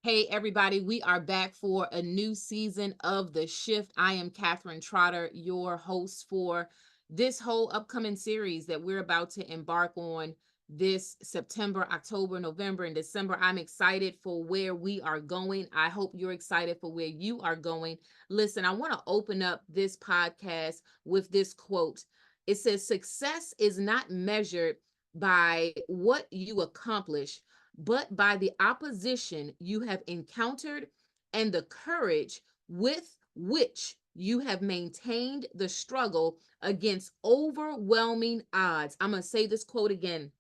Hey, everybody, we are back for a new season of The Shift. I am Catherine Trotter, your host for this whole upcoming series that we're about to embark on this September, October, November, and December. I'm excited for where we are going. I hope you're excited for where you are going. Listen, I want to open up this podcast with this quote. It says, "Success is not measured by what you accomplish, but by the opposition you have encountered and the courage with which you have maintained the struggle against overwhelming odds." I'm going to say this quote again.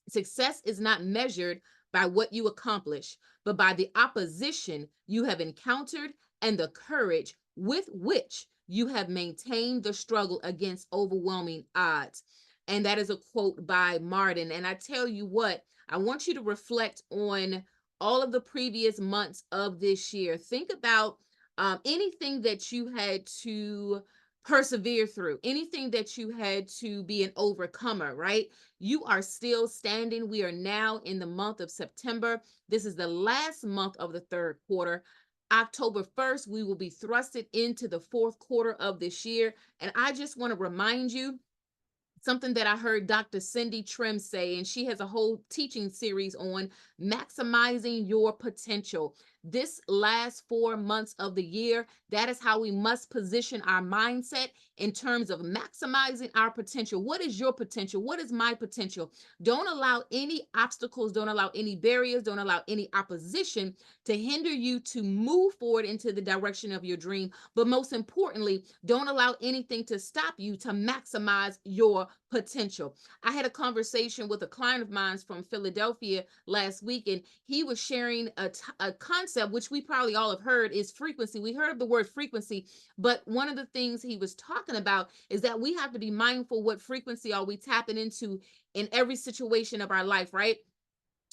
Success is not measured by what you accomplish, but by the opposition you have encountered and the courage with which you have maintained the struggle against overwhelming odds. And that is a quote by Martin. And I tell you what, I want you to reflect on all of the previous months of this year. Think about anything that you had to persevere through, anything that you had to be an overcomer, right? You are still standing. We are now in the month of September. This is the last month of the third quarter. October 1st, we will be thrusted into the fourth quarter of this year. And I just want to remind you something that I heard Dr. Cindy Trim say, and she has a whole teaching series on maximizing your potential. This last 4 months of the year, that is how we must position our mindset in terms of maximizing our potential. What is your potential? What is my potential? Don't allow any obstacles, don't allow any barriers, don't allow any opposition to hinder you to move forward into the direction of your dream. But most importantly, don't allow anything to stop you to maximize your potential. I had a conversation with a client of mine from Philadelphia last week, and he was sharing a concept which we probably all have heard is frequency. We heard of the word frequency, but one of the things he was talking about is that we have to be mindful what frequency are we tapping into in every situation of our life, right?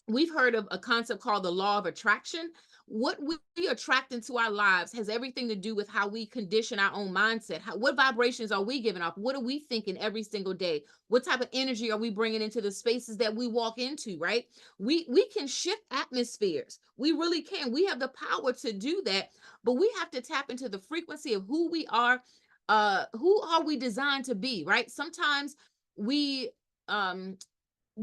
We've heard of a concept called the law of attraction. What we attract into our lives has everything to do with how we condition our own mindset. What vibrations are we giving off? What are we thinking every single day? What type of energy are we bringing into the spaces that we walk into, right? We can shift atmospheres. We really can. We have the power to do that, but we have to tap into the frequency of who we are. Who are we designed to be, right? Sometimes we um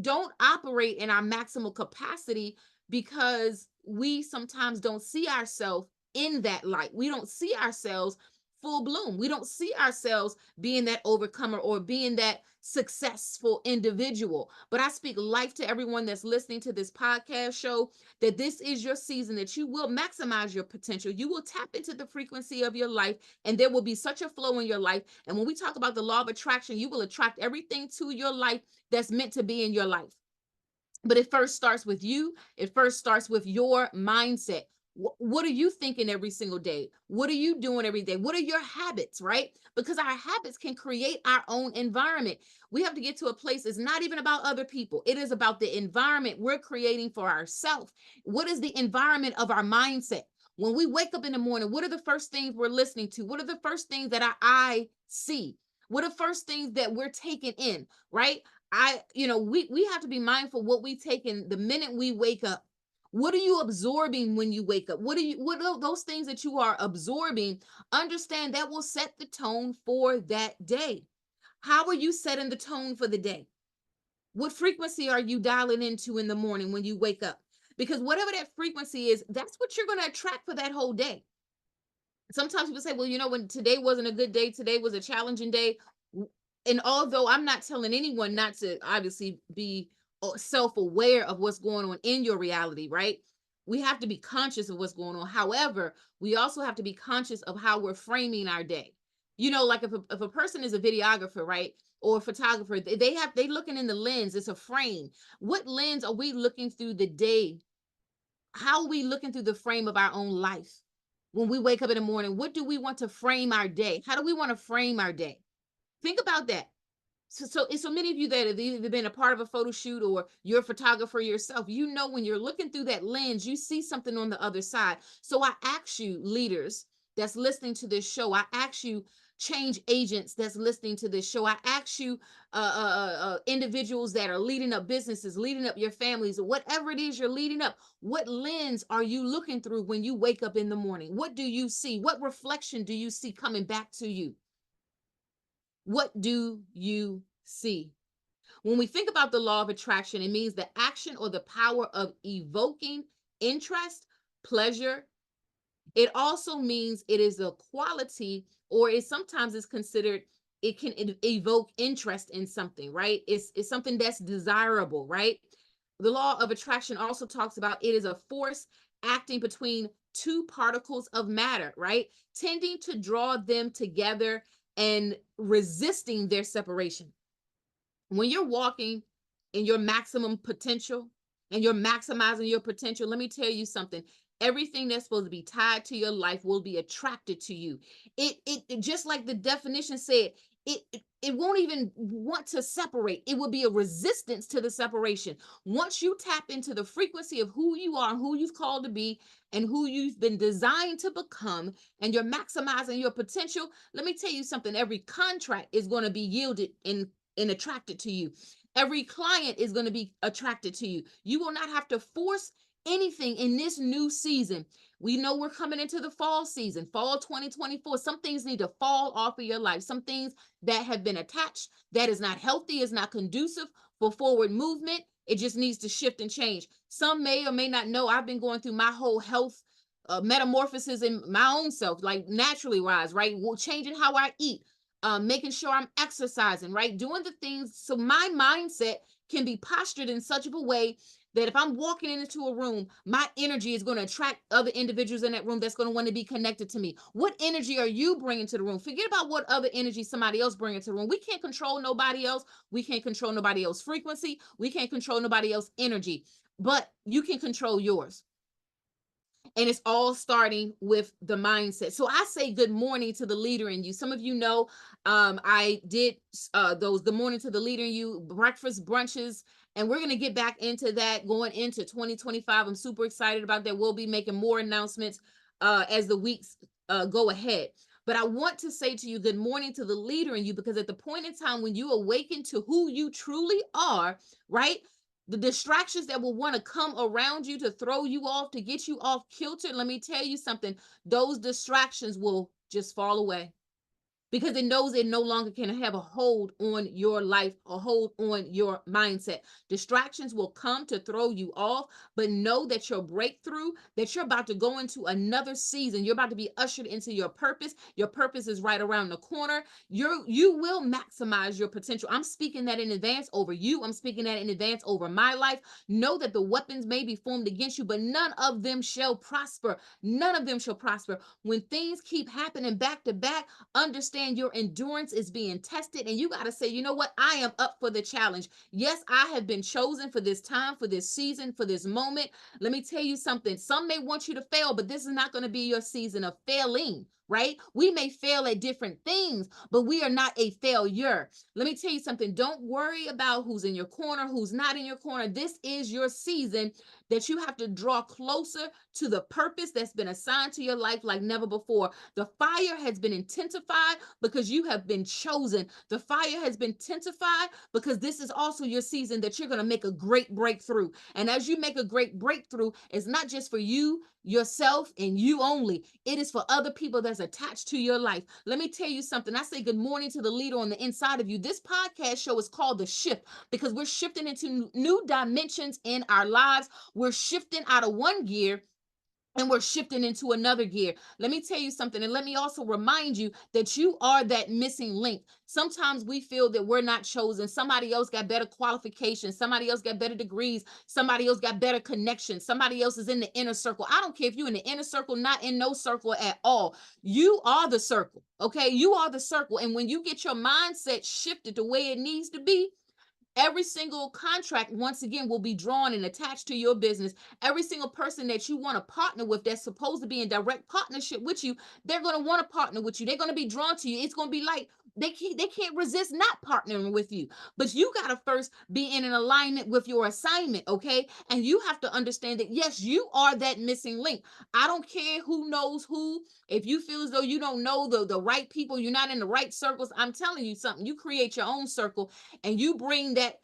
don't operate in our maximal capacity because we sometimes don't see ourselves in that light. We don't see ourselves full bloom. We don't see ourselves being that overcomer or being that successful individual. But I speak life to everyone that's listening to this podcast show that this is your season, that you will maximize your potential. You will tap into the frequency of your life, and there will be such a flow in your life. And when we talk about the law of attraction, you will attract everything to your life that's meant to be in your life. But it first starts with you. It first starts with your mindset. What are you thinking every single day? What are you doing every day? What are your habits, right? Because our habits can create our own environment. We have to get to a place, it's not even about other people. It is about the environment we're creating for ourselves. What is the environment of our mindset? When we wake up in the morning, what are the first things we're listening to? What are the first things that our eye see? What are the first things that we're taking in, right? We have to be mindful what we take in the minute we wake up. What are you absorbing when you wake up? What are those things that you are absorbing? Understand that will set the tone for that day. How are you setting the tone for the day? What frequency are you dialing into in the morning when you wake up? Because whatever that frequency is, that's what you're going to attract for that whole day. Sometimes people say, well, when today wasn't a good day, today was a challenging day. And although I'm not telling anyone not to obviously be self-aware of what's going on in your reality, right? We have to be conscious of what's going on. However, we also have to be conscious of how we're framing our day. Like if a person is a videographer, right? Or a photographer, they looking in the lens, it's a frame. What lens are we looking through the day? How are we looking through the frame of our own life? When we wake up in the morning, what do we want to frame our day? How do we want to frame our day? Think about that. So many of you that have either been a part of a photo shoot or you're a photographer yourself, when you're looking through that lens, you see something on the other side. So I ask you, leaders that's listening to this show, I ask you, change agents that's listening to this show. I ask you, individuals that are leading up businesses, leading up your families, whatever it is you're leading up, what lens are you looking through when you wake up in the morning? What do you see? What reflection do you see coming back to you? What do you see? When we think about the law of attraction, it means the action or the power of evoking interest, pleasure. It also means it is a quality, or it sometimes is considered, it can evoke interest in something, right? It's something that's desirable, right? The law of attraction also talks about it is a force acting between two particles of matter, right? Tending to draw them together and resisting their separation. When you're walking in your maximum potential and you're maximizing your potential, let me tell you something. Everything that's supposed to be tied to your life will be attracted to you. It just like the definition said, it won't even want to separate. It will be a resistance to the separation. Once you tap into the frequency of who you are, who you've called to be, and who you've been designed to become, and you're maximizing your potential, let me tell you something. Every contract is going to be yielded and attracted to you. Every client is going to be attracted to you. You will not have to force anything in this new season. We know we're coming into the fall season, fall 2024. Some things need to fall off of your life. Some things that have been attached that is not healthy, is not conducive for forward movement. It just needs to shift and change. Some may or may not know I've been going through my whole health metamorphosis in my own self, like naturally wise, right? Well, changing how I eat, making sure I'm exercising, right? Doing the things so my mindset can be postured in such of a way that if I'm walking into a room, my energy is going to attract other individuals in that room that's going to want to be connected to me. What energy are you bringing to the room? Forget about what other energy somebody else bringing to the room. We can't control nobody else. We can't control nobody else's frequency. We can't control nobody else's energy, but you can control yours. And it's all starting with the mindset. So I say good morning to the leader in you. Some of you know, I did those good morning to the leader in you breakfast brunches, and we're going to get back into that going into 2025. I'm super excited about that. We'll be making more announcements as the weeks go ahead. But I want to say to you, good morning to the leader in you, because at the point in time when you awaken to who you truly are, right? The distractions that will want to come around you to throw you off, to get you off kilter, let me tell you something, those distractions will just fall away, because it knows it no longer can have a hold on your life, a hold on your mindset. Distractions will come to throw you off, but know that your breakthrough, that you're about to go into another season. You're about to be ushered into your purpose. Your purpose is right around the corner. You will maximize your potential. I'm speaking that in advance over you. I'm speaking that in advance over my life. Know that the weapons may be formed against you, but none of them shall prosper. None of them shall prosper. When things keep happening back to back, understand your endurance is being tested, and you got to say, you know what, I am up for the challenge. Yes, I have been chosen for this time, for this season, for this moment. Let me tell you something. Some may want you to fail, but this is not going to be your season of failing, right? We may fail at different things, but we are not a failure. Let me tell you something. Don't worry about who's in your corner, who's not in your corner. This is your season that you have to draw closer to the purpose that's been assigned to your life like never before. The fire has been intensified because you have been chosen. The fire has been intensified because this is also your season that you're going to make a great breakthrough. And as you make a great breakthrough, it's not just for you, yourself, and you only. It is for other people that's attached to your life. Let me tell you something. I say good morning to the leader on the inside of you. This podcast show is called The Shift because we're shifting into new dimensions in our lives. We're shifting out of one gear and we're shifting into another gear. Let me tell you something, and let me also remind you that you are that missing link. Sometimes we feel that we're not chosen. Somebody else got better qualifications. Somebody else got better degrees. Somebody else got better connections. Somebody else is in the inner circle. I don't care if you're in the inner circle, not in no circle at all. You are the circle, okay? You are the circle. And when you get your mindset shifted the way it needs to be, every single contract, once again, will be drawn and attached to your business. Every single person that you want to partner with that's supposed to be in direct partnership with you, they're going to want to partner with you. They're going to be drawn to you. It's going to be like they can't resist not partnering with you. But you got to first be in an alignment with your assignment, okay? And you have to understand that yes, you are that missing link. I don't care who knows who. If you feel as though you don't know the right people, you're not in the right circles, I'm telling you something. You create your own circle and you bring that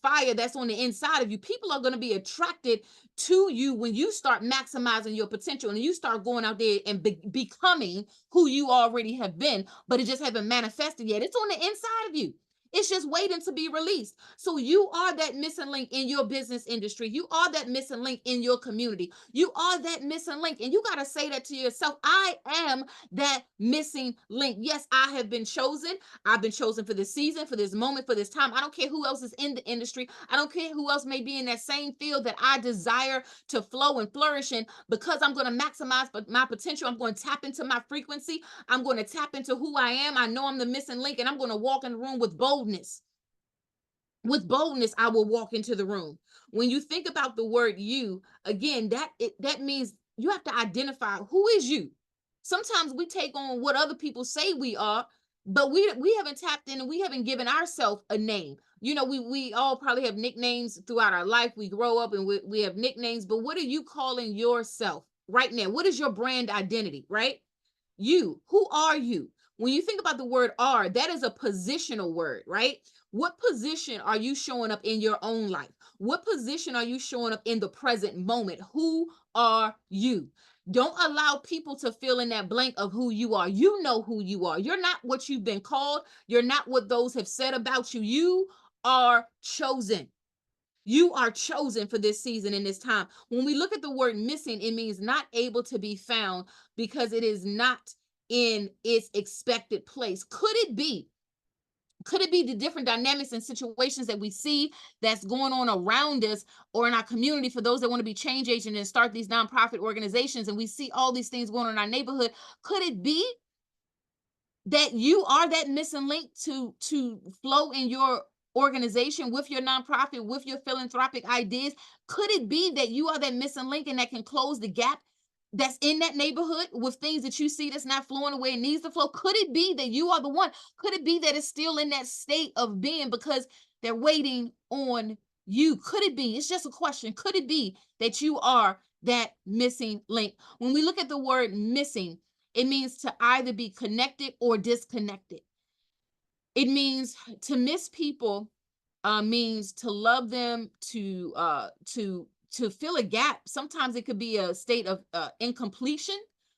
fire that's on the inside of you. People are going to be attracted to you when you start maximizing your potential and you start going out there and becoming who you already have been, but it just haven't manifested yet. It's on the inside of you. It's just waiting to be released. So you are that missing link in your business industry. You are that missing link in your community. You are that missing link. And you got to say that to yourself. I am that missing link. Yes, I have been chosen. I've been chosen for this season, for this moment, for this time. I don't care who else is in the industry. I don't care who else may be in that same field that I desire to flow and flourish in, because I'm going to maximize my potential. I'm going to tap into my frequency. I'm going to tap into who I am. I know I'm the missing link, and I'm going to walk in the room with boldness. With boldness, I will walk into the room. When you think about the word you, again, that means you have to identify who is you. Sometimes we take on what other people say we are, but we haven't tapped in and we haven't given ourselves a name. You know, we all probably have nicknames throughout our life. We grow up and we have nicknames, but what are you calling yourself right now? What is your brand identity, right? You, who are you? When you think about the word are, that is a positional word, right? What position are you showing up in your own life? What position are you showing up in the present moment? Who are you? Don't allow people to fill in that blank of who you are. You know who you are. You're not what you've been called. You're not what those have said about you. You are chosen. You are chosen for this season and this time. When we look at the word missing, it means not able to be found because it is not in its expected place. Could it be? Could it be the different dynamics and situations that we see that's going on around us or in our community for those that want to be change agents and start these nonprofit organizations, and we see all these things going on in our neighborhood? Could it be that you are that missing link to flow in your organization, with your nonprofit, with your philanthropic ideas? Could it be that you are that missing link and that can close the gap that's in that neighborhood with things that you see that's not flowing the way it needs to flow? Could it be that you are the one? Could it be that it's still in that state of being because they're waiting on you? Could it be? It's just a question. Could it be that you are that missing link? When we look at the word missing, it means to either be connected or disconnected. It means to miss people, means to love them, to fill a gap. Sometimes it could be a state of incompletion.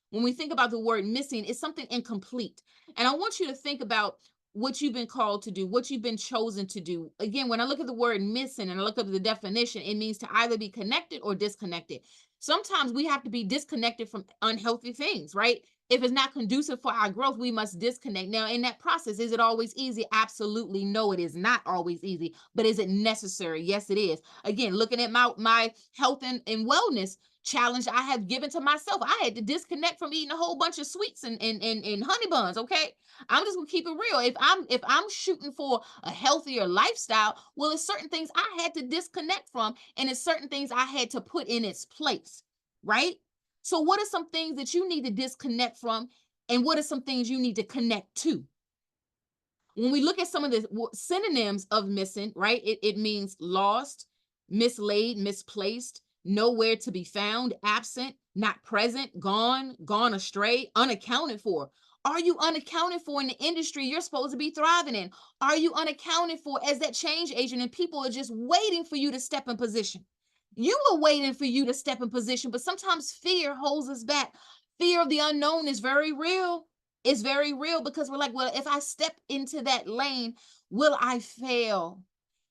When we think about the word missing, it's something incomplete. And I want you to think about what you've been called to do, what you've been chosen to do. Again, when I look at the word missing and I look up the definition, it means to either be connected or disconnected. Sometimes we have to be disconnected from unhealthy things, right? If it's not conducive for our growth, we must disconnect. Now, in that process, is it always easy? Absolutely no, it is not always easy. But is it necessary? Yes, it is. Again, looking at my health and wellness challenge I have given to myself, I had to disconnect from eating a whole bunch of sweets and honey buns. Okay, I'm just gonna keep it real. If I'm shooting for a healthier lifestyle, well, it's certain things I had to disconnect from, and it's certain things I had to put in its place, right? So, what are some things that you need to disconnect from? And what are some things you need to connect to? When we look at some of the synonyms of missing, right, it means lost, mislaid, misplaced, nowhere to be found, absent, not present, gone astray, unaccounted for. Are you unaccounted for in the industry you're supposed to be thriving in? Are you unaccounted for as that change agent and people are just waiting for you to step in position? You were waiting for you to step in position, but sometimes fear holds us back. Fear of the unknown is very real. It's very real because we're like, well, if I step into that lane, will I fail?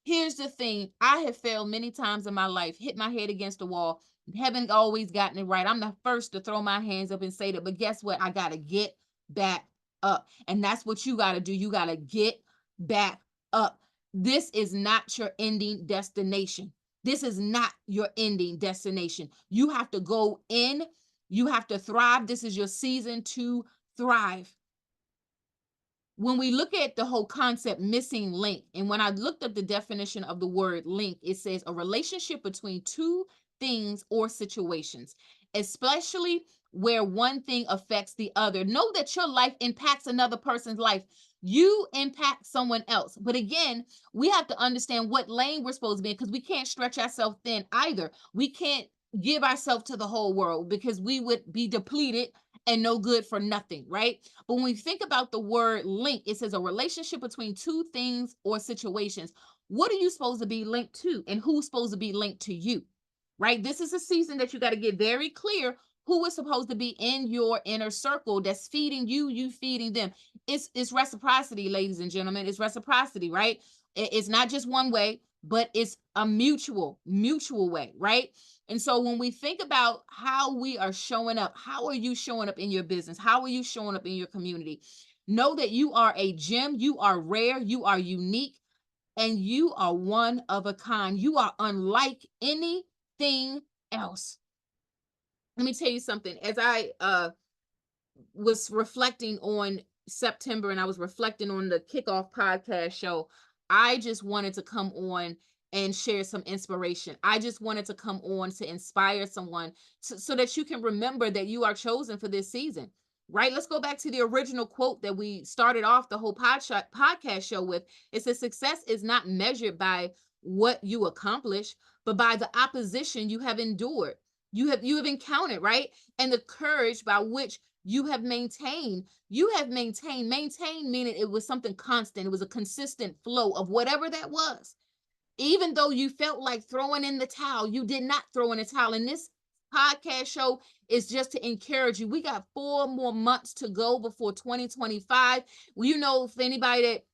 Here's the thing. I have failed many times in my life, hit my head against the wall, haven't always gotten it right. I'm the first to throw my hands up and say that, but guess what? I got to get back up. And that's what you got to do. You got to get back up. This is not your ending destination. This is not your ending destination. You have to go in. You have to thrive. This is your season to thrive. When we look at the whole concept missing link, and when I looked up the definition of the word link, it says a relationship between two things or situations, especially where one thing affects the other. Know that your life impacts another person's life. You impact someone else. But again, we have to understand what lane we're supposed to be in, because we can't stretch ourselves thin either. We can't give ourselves to the whole world, because we would be depleted and no good for nothing, right? But when we think about the word link, it says a relationship between two things or situations. What are you supposed to be linked to, and who's supposed to be linked to you? Right? This is a season that you got to get very clear who is supposed to be in your inner circle that's feeding you, you feeding them. It's reciprocity, ladies and gentlemen. It's reciprocity, right? It's not just one way, but it's a mutual way, right? And so when we think about how we are showing up, how are you showing up in your business? How are you showing up in your community? Know that you are a gem, you are rare, you are unique, and you are one of a kind. You are unlike anything else. Let me tell you something. As I was reflecting on September, and I was reflecting on the kickoff podcast show, I just wanted to come on and share some inspiration. I just wanted to come on to inspire someone so that you can remember that you are chosen for this season. Right? Let's go back to the original quote that we started off the whole podcast show with. It says, success is not measured by what you accomplish, but by the opposition you have endured. You have encountered, right? And the courage by which you have maintained, meaning it was something constant. It was a consistent flow of whatever that was. Even though you felt like throwing in the towel, you did not throw in the towel. And this podcast show is just to encourage you. We got 4 more months to go before 2025. Well, if anybody that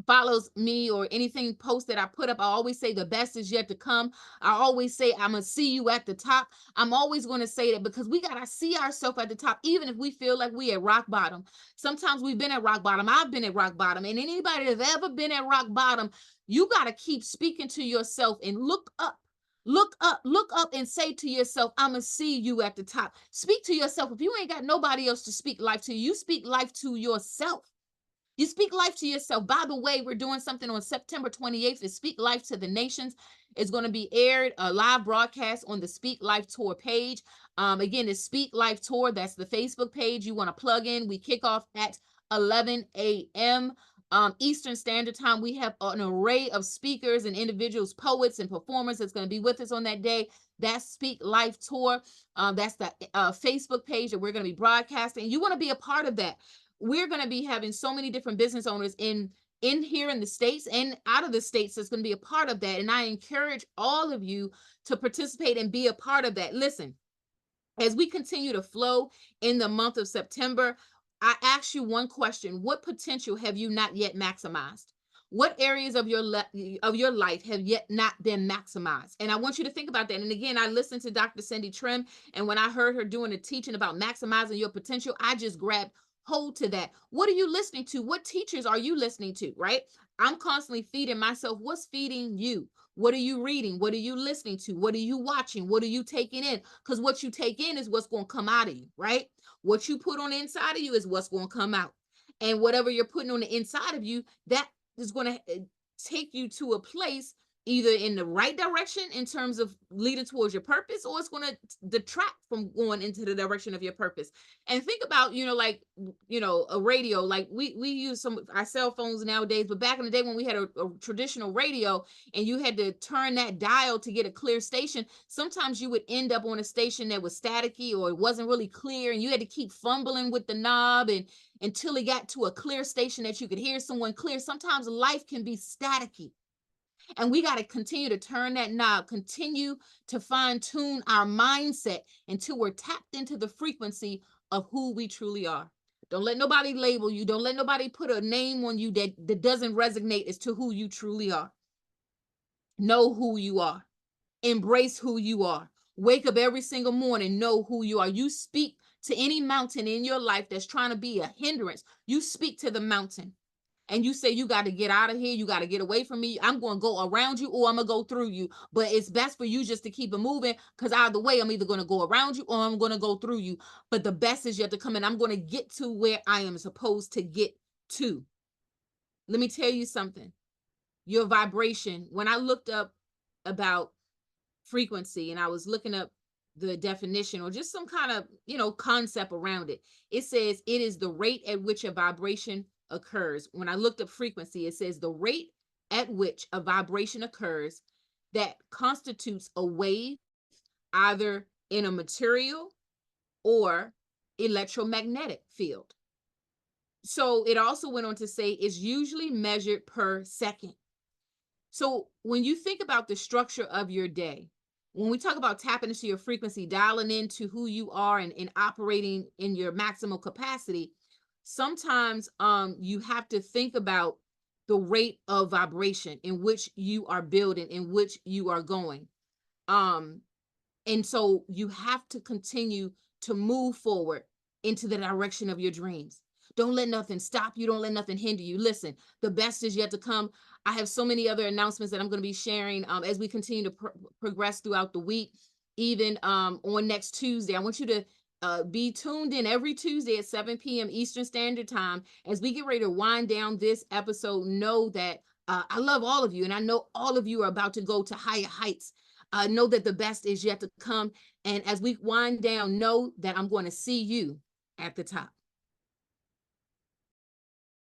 follows me or anything post that I put up, I always say the best is yet to come. I always say I'm gonna see you at the top. I'm always going to say that because we gotta see ourselves at the top, even if we feel like we at rock bottom. Sometimes we've been at rock bottom. I've been at rock bottom, and anybody that's ever been at rock bottom, you gotta keep speaking to yourself and look up. Look up and say to yourself, I'm gonna see you at the top. Speak to yourself. If you ain't got nobody else to speak life to, you speak life to yourself. You speak life to yourself. By the way, we're doing something on September 28th. It's Speak Life to the Nations. It's going to be aired, a live broadcast on the Speak Life Tour page. Again, it's Speak Life Tour. That's the Facebook page you want to plug in. We kick off at 11 a.m. Eastern Standard Time. We have an array of speakers and individuals, poets and performers that's going to be with us on that day. That's Speak Life Tour. That's the Facebook page that we're going to be broadcasting. You want to be a part of that. We're going to be having so many different business owners in here in the States and out of the States that's going to be a part of that. And I encourage all of you to participate and be a part of that. Listen, as we continue to flow in the month of September, I ask you one question. What potential have you not yet maximized? What areas of your life have yet not been maximized? And I want you to think about that. And again, I listened to Dr. Cindy Trim, and when I heard her doing a teaching about maximizing your potential, I just grabbed hold to that. What are you listening to? What teachers are you listening to? Right? I'm constantly feeding myself. What's feeding you? What are you reading? What are you listening to? What are you watching? What are you taking in? Because what you take in is what's going to come out of you, right? What you put on the inside of you is what's going to come out. And whatever you're putting on the inside of you, that is going to take you to a place either in the right direction in terms of leading towards your purpose, or it's going to detract from going into the direction of your purpose. And think about, like, a radio, like we use some of our cell phones nowadays, but back in the day when we had a traditional radio and you had to turn that dial to get a clear station, sometimes you would end up on a station that was staticky or it wasn't really clear, and you had to keep fumbling with the knob and until it got to a clear station that you could hear someone clear. Sometimes life can be staticky. And we got to continue to turn that knob, continue to fine tune our mindset until we're tapped into the frequency of who we truly are. Don't let nobody label you. Don't let nobody put a name on you that doesn't resonate as to who you truly are. Know who you are. Embrace who you are. Wake up every single morning, know who you are. You speak to any mountain in your life that's trying to be a hindrance. You speak to the mountain. And you say, you got to get out of here. You got to get away from me. I'm going to go around you or I'm going to go through you. But it's best for you just to keep it moving, because either way, I'm either going to go around you or I'm going to go through you. But the best is yet to come, and I'm going to get to where I am supposed to get to. Let me tell you something. Your vibration, when I looked up about frequency and I was looking up the definition or just some kind of, concept around it, it says it is the rate at which a vibration occurs. When I looked up frequency, it says the rate at which a vibration occurs that constitutes a wave either in a material or electromagnetic field. So it also went on to say it's usually measured per second. So when you think about the structure of your day, when we talk about tapping into your frequency, dialing into who you are and operating in your maximal capacity, sometimes you have to think about the rate of vibration in which you are building, in which you are going. Um, and so you have to continue to move forward into the direction of your dreams. Don't let nothing stop you. Don't let nothing hinder you. Listen, the best is yet to come. I have so many other announcements that I'm going to be sharing as we continue to progress throughout the week, even on next Tuesday. I want you to be tuned in every Tuesday at 7 p.m. Eastern Standard Time. As we get ready to wind down this episode, know that I love all of you, and I know all of you are about to go to higher heights. Know that the best is yet to come. And as we wind down, know that I'm going to see you at the top.